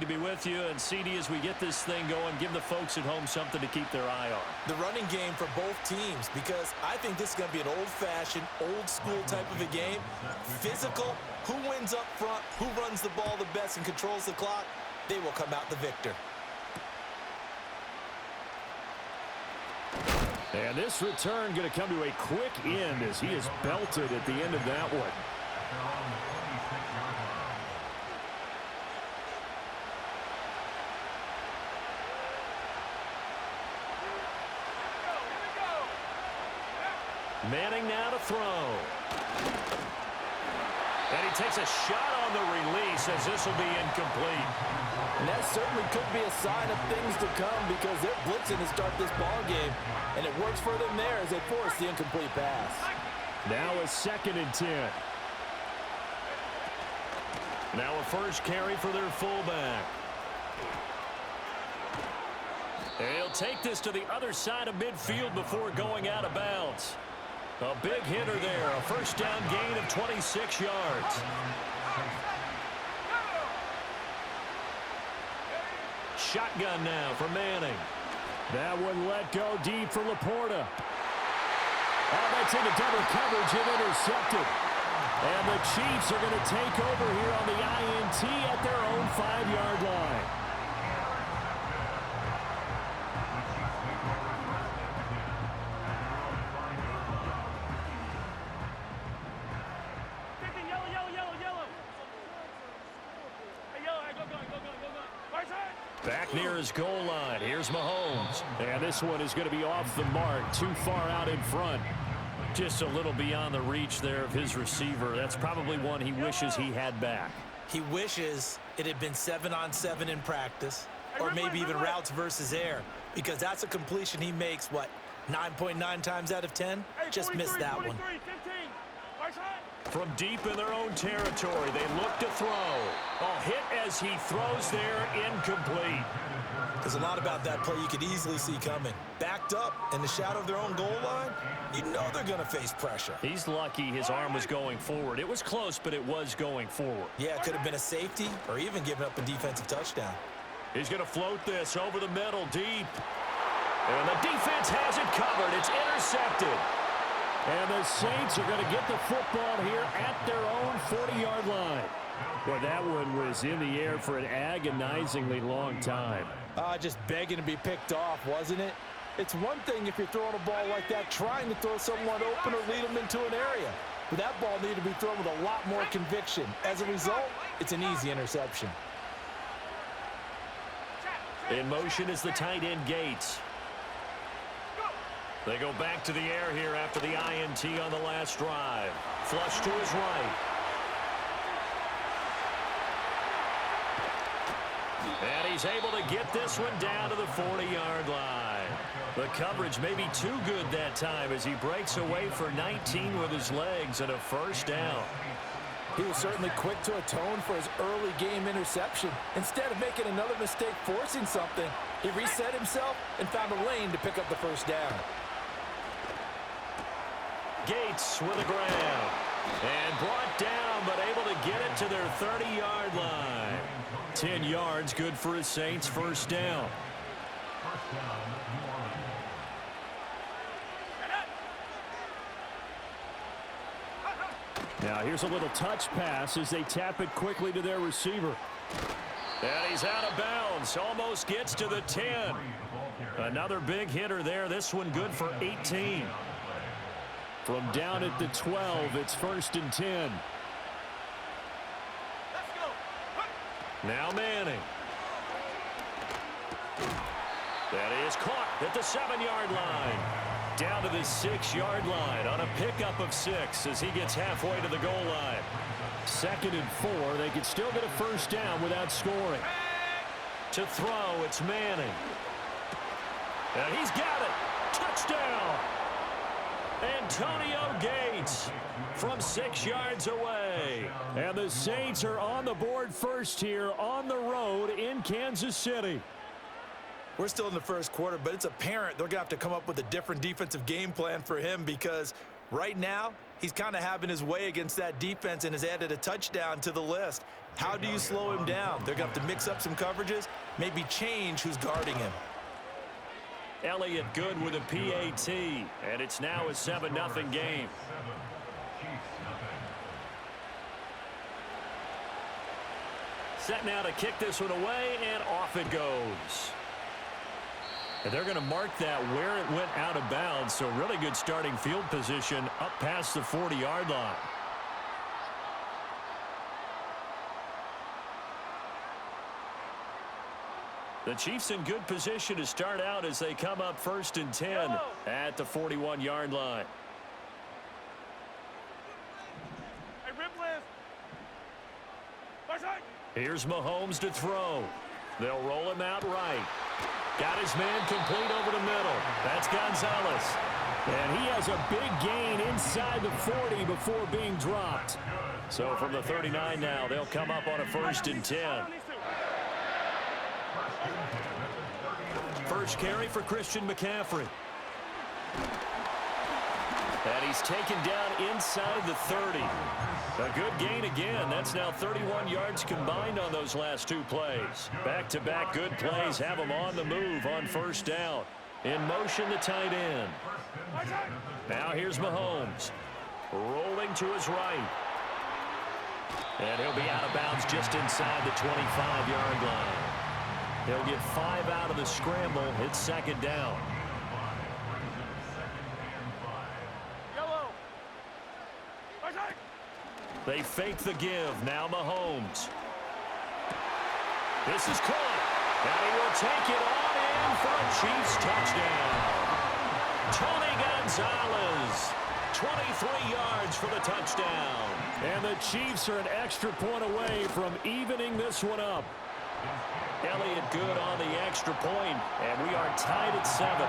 To be with you, and CD, as we get this thing going, give the folks at home something to keep their eye on. The running game for both teams, because I think this is going to be an old-fashioned, old-school type of a game. Physical, who wins up front, who runs the ball the best and controls the clock, they will come out the victor. And this return going to come to a quick end as he is belted at the end of that one. Manning now to throw. And he takes a shot on the release as this will be incomplete. And that certainly could be a sign of things to come because they're blitzing to start this ball game. And it works for them there as they force the incomplete pass. Now a 2nd and 10. Now a first carry for their fullback. And he'll take this to the other side of midfield before going out of bounds. A big hitter there, a first down gain of 26 yards. Shotgun now for Manning. That one let go deep for Laporta. Oh, that's into double coverage and intercepted. And the Chiefs are going to take over here on the INT at their own 5-yard line. Back near his goal line. Here's Mahomes. And this one is going to be off the mark. Too far out in front. Just a little beyond the reach there of his receiver. That's probably one he wishes he had back. He wishes it had been 7-on-7 in practice, or maybe even routes versus air, because that's a completion he makes, what, 9.9 times out of 10? Just missed that one. From deep in their own territory, they look to throw. A hit as he throws there, incomplete. There's a lot about that play you could easily see coming. Backed up in the shadow of their own goal line, you know they're going to face pressure. He's lucky his arm was going forward. It was close, but it was going forward. Yeah, it could have been a safety or even given up a defensive touchdown. He's going to float this over the middle deep. And the defense has it covered. It's intercepted. And the Saints are going to get the football here at their own 40-yard line. Well, that one was in the air for an agonizingly long time. Just begging to be picked off, wasn't it? It's one thing if you're throwing a ball like that, trying to throw someone open or lead them into an area. But that ball needed to be thrown with a lot more conviction. As a result, it's an easy interception. In motion is the tight end Gates. They go back to the air here after the INT on the last drive. Flush to his right. And he's able to get this one down to the 40-yard line. The coverage may be too good that time as he breaks away for 19 with his legs and a first down. He was certainly quick to atone for his early game interception. Instead of making another mistake forcing something, he reset himself and found a lane to pick up the first down. Gates with a grab. And brought down, but able to get it to their 30-yard line. 10 yards, good for his Saints, first down. Now here's a little touch pass as they tap it quickly to their receiver. And he's out of bounds, almost gets to the 10. Another big hitter there, this one good for 18. From down at the 12, it's 1st and 10. Now Manning. That is caught at the 7-yard line. Down to the 6-yard line on a pickup of 6 as he gets halfway to the goal line. 2nd and 4. They could still get a first down without scoring. To throw, it's Manning. And he's got it. Touchdown. Antonio Gates from 6 yards away. And the Saints are on the board first here on the road in Kansas City. We're still in the first quarter, but it's apparent they're going to have to come up with a different defensive game plan for him because right now He's kind of having his way against that defense and has added a touchdown to the list. How do you slow him down? They're going to have to mix up some coverages, maybe change who's guarding him. Elliott good with a PAT, and it's now a 7-0 game. Set now to kick this one away, and off it goes. And they're going to mark that where it went out of bounds, so really good starting field position up past the 40-yard line. The Chiefs in good position to start out as they come up 1st and 10 at the 41-yard line. Here's Mahomes to throw. They'll roll him out right. Got his man complete over the middle. That's Gonzalez. And he has a big gain inside the 40 before being dropped. So from the 39 now, they'll come up on a 1st and 10. First carry for Christian McCaffrey. And he's taken down inside the 30. A good gain again. That's now 31 yards combined on those last 2 plays. Back-to-back good plays have him on the move on 1st down. In motion, the tight end. Now here's Mahomes. Rolling to his right. And he'll be out of bounds just inside the 25-yard line. He'll get 5 out of the scramble. It's 2nd down. They fake the give. Now Mahomes. This is caught. And he will take it on in for a Chiefs touchdown. Tony Gonzalez. 23 yards for the touchdown. And the Chiefs are an extra point away from evening this one up. Elliott good on the extra point, and we are tied at 7.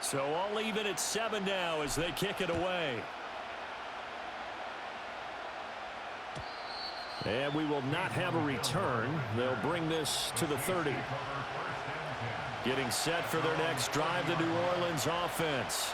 So all even at 7 now as they kick it away. And we will not have a return. They'll bring this to the 30. Getting set for their next drive, the New Orleans offense.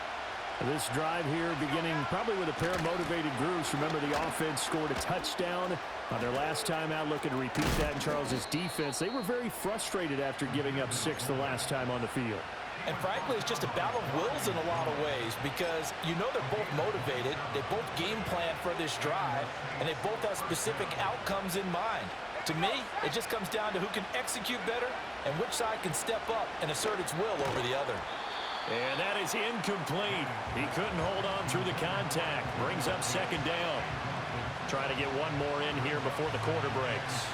This drive here beginning probably with a pair of motivated groups. Remember, the offense scored a touchdown on their last time out, looking to repeat that in Charles's defense. They were very frustrated after giving up 6 the last time on the field. And frankly, it's just a battle of wills in a lot of ways because you know they're both motivated, they both game plan for this drive, and they both have specific outcomes in mind. To me, it just comes down to who can execute better and which side can step up and assert its will over the other. And that is incomplete. He couldn't hold on through the contact. Brings up 2nd down. Trying to get one more in here before the quarter breaks.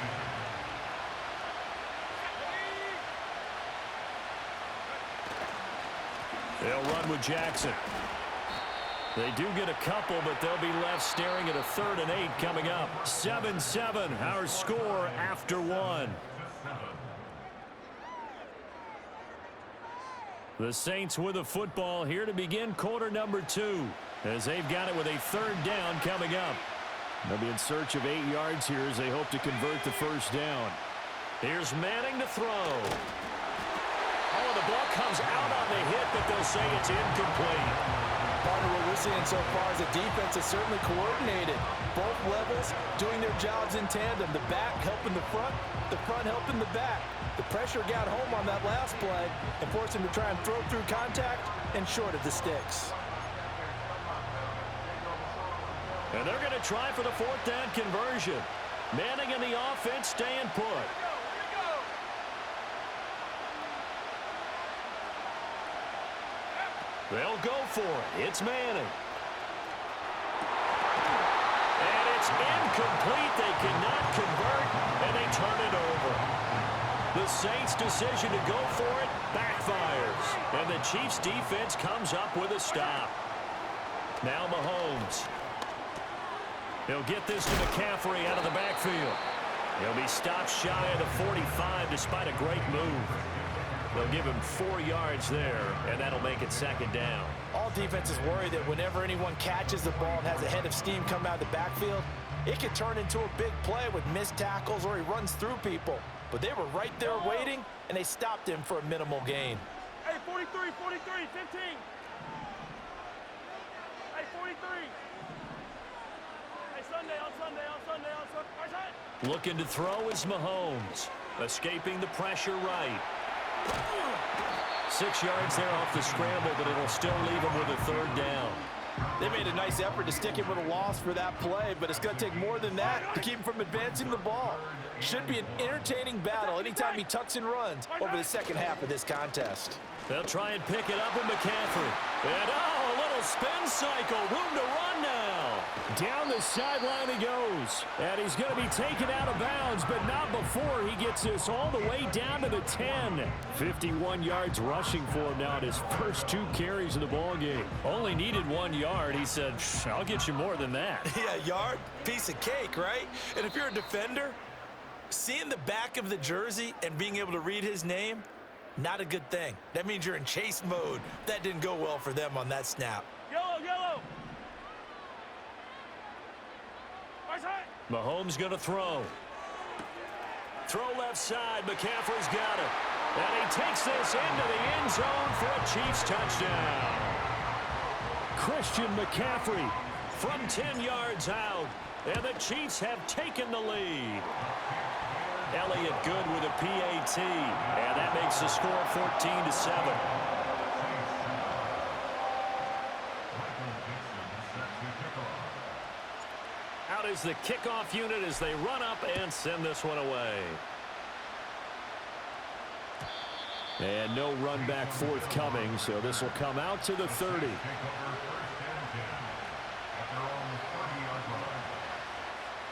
They'll run with Jackson. They do get a couple, but they'll be left staring at a 3rd and 8 coming up. 7-7, our score after 1. The Saints with the football here to begin quarter number 2, as they've got it with a 3rd down coming up. They'll be in search of 8 yards here as they hope to convert the 1st down. Here's Manning to throw. Oh, the ball comes out on the hit, but they'll say it's incomplete. Partner, what we're seeing so far is the defense is certainly coordinated. Both levels doing their jobs in tandem. The back helping the front helping the back. The pressure got home on that last play and forced him to try and throw through contact and short of the sticks. And they're going to try for the 4th down conversion. Manning and the offense staying put. They'll go for it. It's Manning. And it's incomplete. They cannot convert, and they turn it over. The Saints' decision to go for it backfires. And the Chiefs' defense comes up with a stop. Now Mahomes. He'll get this to McCaffrey out of the backfield. He'll be stopped shy of the 45 despite a great move. They'll give him 4 yards there, and that'll make it second down. All defenses worry that whenever anyone catches the ball and has a head of steam come out of the backfield, it could turn into a big play with missed tackles or he runs through people. But they were right there waiting, and they stopped him for a minimal gain. Hey, 43, 43, 15. Hey, 43. Hey, Sunday. Looking to throw is Mahomes. Escaping the pressure right. 6 yards there off the scramble, but it'll still leave him with a third down. They made a nice effort to stick him with a loss for that play, but it's going to take more than that to keep him from advancing the ball. Should be an entertaining battle anytime he tucks and runs over the second half of this contest. They'll try and pick it up with McCaffrey. And, a little spin cycle. Room to run now. Down the sideline he goes. And he's going to be taken out of bounds, but not before he gets this all the way down to the 10. 51 yards rushing for him now in his first 2 carries of the ballgame. Only needed 1 yard. He said, I'll get you more than that. Yeah, yard, piece of cake, right? And if you're a defender, seeing the back of the jersey and being able to read his name, not a good thing. That means you're in chase mode. That didn't go well for them on that snap. Yellow. Right side. Mahomes going to throw. Throw left side. McCaffrey's got it. And he takes this into the end zone for a Chiefs touchdown. Christian McCaffrey from 10 yards out. And the Chiefs have taken the lead. Elliott good with a PAT. And that makes the score 14-7. Out is the kickoff unit as they run up and send this one away. And no run back forthcoming, so this will come out to the 30.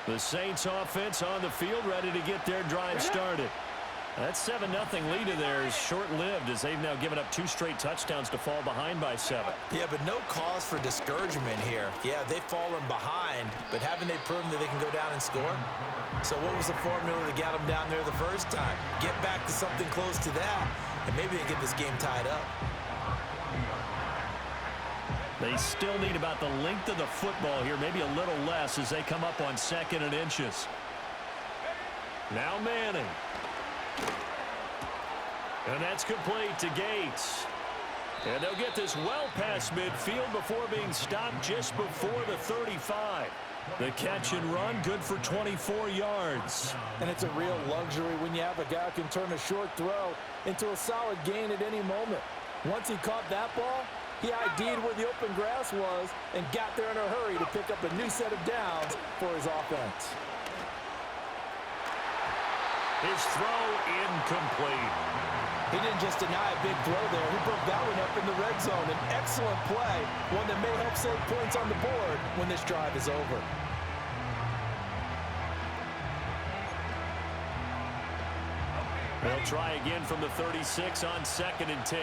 The Saints offense on the field ready to get their drive started. That 7-0 lead of theirs short-lived as they've now given up 2 straight touchdowns to fall behind by 7. Yeah, but no cause for discouragement here. Yeah, they've fallen behind, but haven't they proven that they can go down and score? So what was the formula that got them down there the first time? Get back to something close to that, and maybe they get this game tied up. They still need about the length of the football here, maybe a little less as they come up on 2nd and inches. Now Manning. And that's complete to Gates. And they'll get this well past midfield before being stopped just before the 35. The catch and run, good for 24 yards. And it's a real luxury when you have a guy who can turn a short throw into a solid gain at any moment. Once he caught that ball, he ID'd where the open grass was and got there in a hurry to pick up a new set of downs for his offense. His throw incomplete. He didn't just deny a big throw there. He broke that one up in the red zone. An excellent play, one that may help save points on the board when this drive is over. They'll try again from the 36 on 2nd and 10.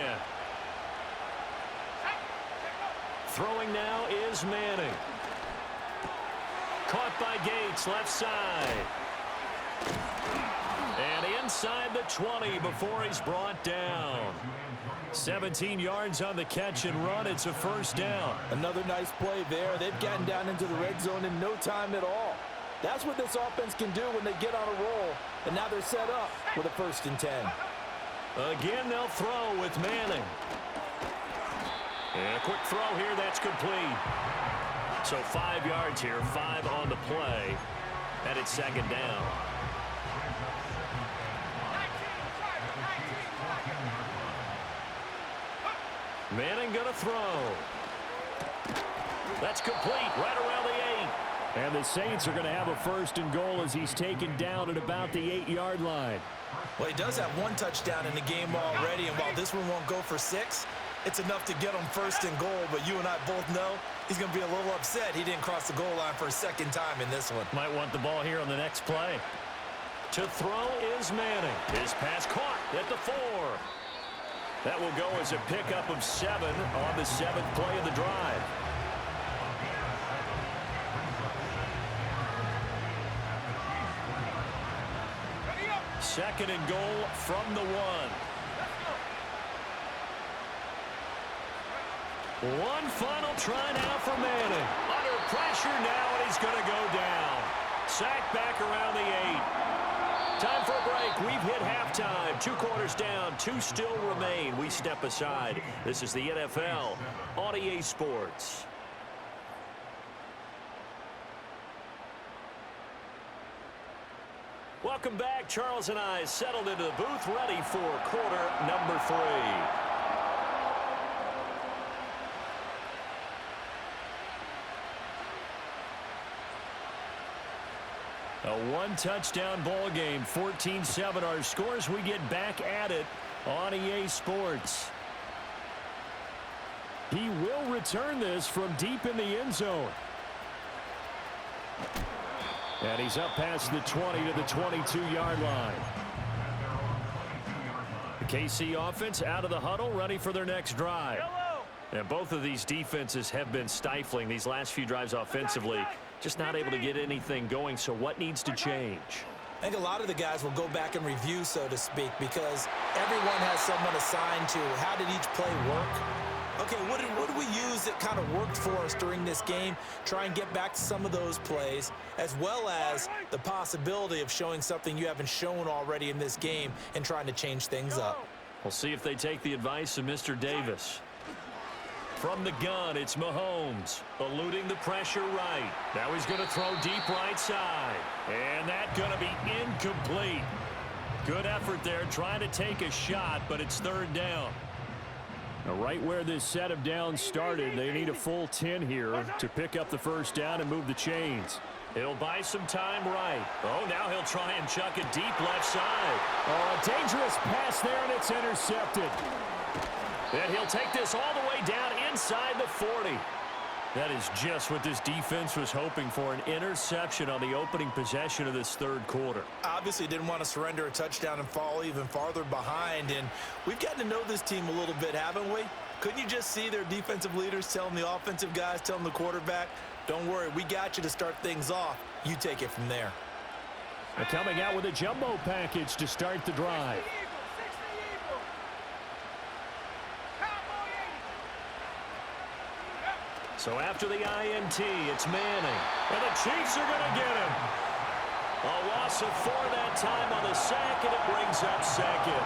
Throwing now is Manning. Caught by Gates, left side. And inside the 20 before he's brought down. 17 yards on the catch and run. It's a first down. Another nice play there. They've gotten down into the red zone in no time at all. That's what this offense can do when they get on a roll. And now they're set up with a 1st and 10. Again, they'll throw with Manning. And a quick throw here, that's complete. So 5 yards here, 5 on the play. And it's 2nd down. Manning gonna throw. That's complete, right around the 8. And the Saints are going to have a 1st and goal as he's taken down at about the 8-yard line. Well, he does have 1 touchdown in the game already, and while this one won't go for 6, it's enough to get him 1st and goal. But you and I both know he's going to be a little upset he didn't cross the goal line for a 2nd time in this one. Might want the ball here on the next play. To throw is Manning. His pass caught at the 4. That will go as a pickup of 7 on the 7th play of the drive. Second and goal from the 1. One final try now for Manning. Under pressure now, and he's going to go down. Sacked back around the 8. Time for a break. We've hit halftime. 2 quarters down. 2 still remain. We step aside. This is the NFL on EA Sports. Welcome back. Charles and I settled into the booth, ready for quarter number 3. A 1-touchdown ball game, 14-7 our scores. We get back at it on EA Sports. He will return this from deep in the end zone. And he's up past the 20 to the 22-yard line. The KC offense out of the huddle, ready for their next drive. And both of these defenses have been stifling these last few drives offensively. Just not able to get anything going, so what needs to change? I think a lot of the guys will go back and review, so to speak, because everyone has someone assigned to how did each play work. Okay, what did we use that kind of worked for us during this game? Try and get back to some of those plays, as well as the possibility of showing something you haven't shown already in this game and trying to change things up. We'll see if they take the advice of Mr. Davis. From the gun, it's Mahomes, eluding the pressure right. Now he's going to throw deep right side. And that's going to be incomplete. Good effort there, trying to take a shot, but it's 3rd down. Now, right where this set of downs started, they need a full 10 here to pick up the 1st down and move the chains. He'll buy some time right. Oh, now he'll try and chuck it deep left side. Oh, a dangerous pass there, and it's intercepted. And he'll take this all the way down inside the 40. That is just what this defense was hoping for, an interception on the opening possession of this 3rd quarter. Obviously didn't want to surrender a touchdown and fall even farther behind, and we've gotten to know this team a little bit, haven't we? Couldn't you just see their defensive leaders telling the offensive guys, telling the quarterback, don't worry, we got you to start things off. You take it from there. They're coming out with a jumbo package to start the drive. So after the INT, it's Manning. And the Chiefs are going to get him. A loss of 4 that time on the sack, and it brings up 2nd.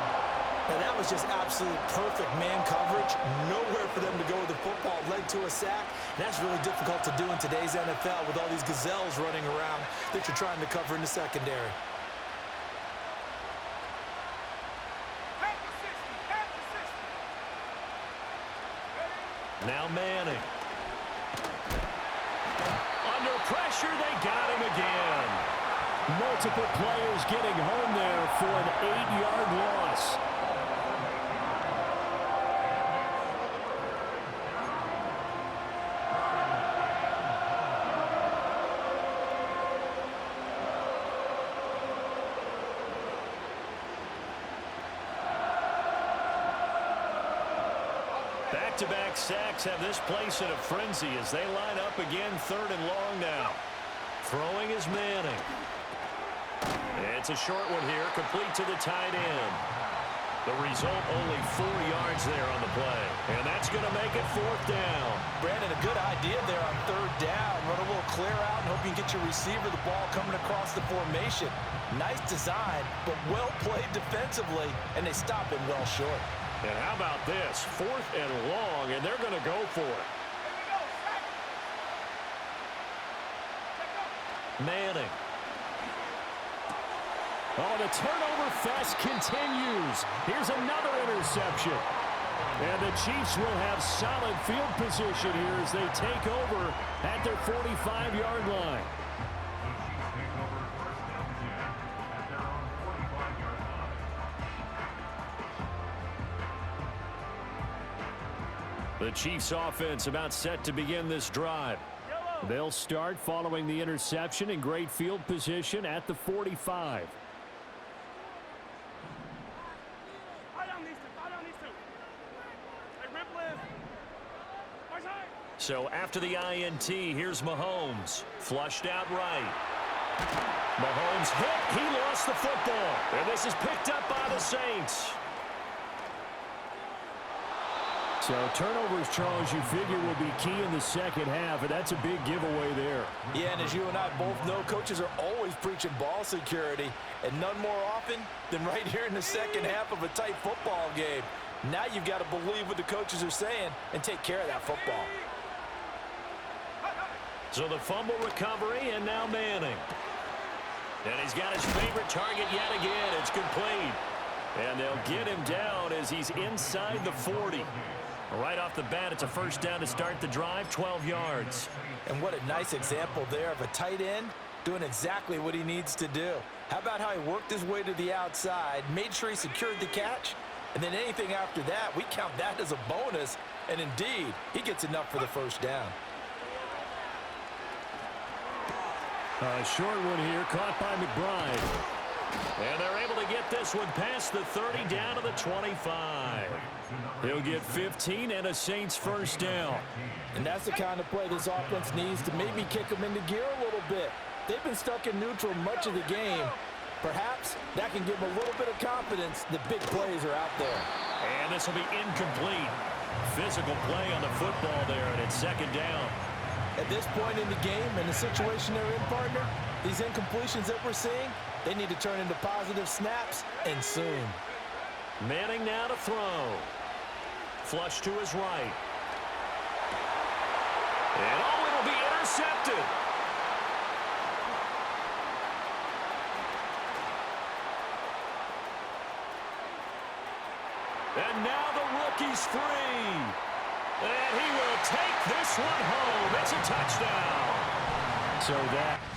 And that was just absolute perfect man coverage. Nowhere for them to go with the football. Led to a sack. That's really difficult to do in today's NFL with all these gazelles running around that you're trying to cover in the secondary. Now Manning. Under pressure, they got him again. Multiple players getting home there for an 8-yard loss. Back-to-back sacks have this place in a frenzy as they line up again, 3rd and long now. Throwing is Manning. It's a short one here, complete to the tight end. The result, only 4 yards there on the play. And that's going to make it 4th down. Brandon, a good idea there on 3rd down. Run a little clear out and hope you can get your receiver the ball coming across the formation. Nice design, but well played defensively, and they stop him well short. And how about this? 4th and long, and they're going to go for it. Manning. Oh, the turnover fest continues. Here's another interception. And the Chiefs will have solid field position here as they take over at their 45-yard line. The Chiefs offense about set to begin this drive. They'll start following the interception in great field position at the 45. So after the INT, here's Mahomes. Flushed out right. Mahomes hit. He lost the football. And this is picked up by the Saints. So turnovers, Charles, you figure will be key in the second half, and that's a big giveaway there. Yeah, and as you and I both know, coaches are always preaching ball security, and none more often than right here in the second half of a tight football game. Now you've got to believe what the coaches are saying and take care of that football. So the fumble recovery, and now Manning. And he's got his favorite target yet again. It's complete. And they'll get him down as he's inside the 40. Right off the bat, it's a first down to start the drive, 12 yards. And what a nice example there of a tight end doing exactly what he needs to do. How about how he worked his way to the outside, made sure he secured the catch, and then anything after that, we count that as a bonus. And indeed, he gets enough for the first down. A short one here, caught by McBride. And they're able to get this one past the 30 down to the 25. He'll get 15 and a Saints first down. And that's the kind of play this offense needs to maybe kick them into gear a little bit. They've been stuck in neutral much of the game. Perhaps that can give them a little bit of confidence that big plays are out there. And this will be incomplete. Physical play on the football there, and it's second down. At this point in the game and the situation they're in, partner, these incompletions that we're seeing, they need to turn into positive snaps, and soon. Manning now to throw. Flush to his right. And oh, it'll be intercepted. And now the rookie's free. And he will take this one home. It's a touchdown. So that...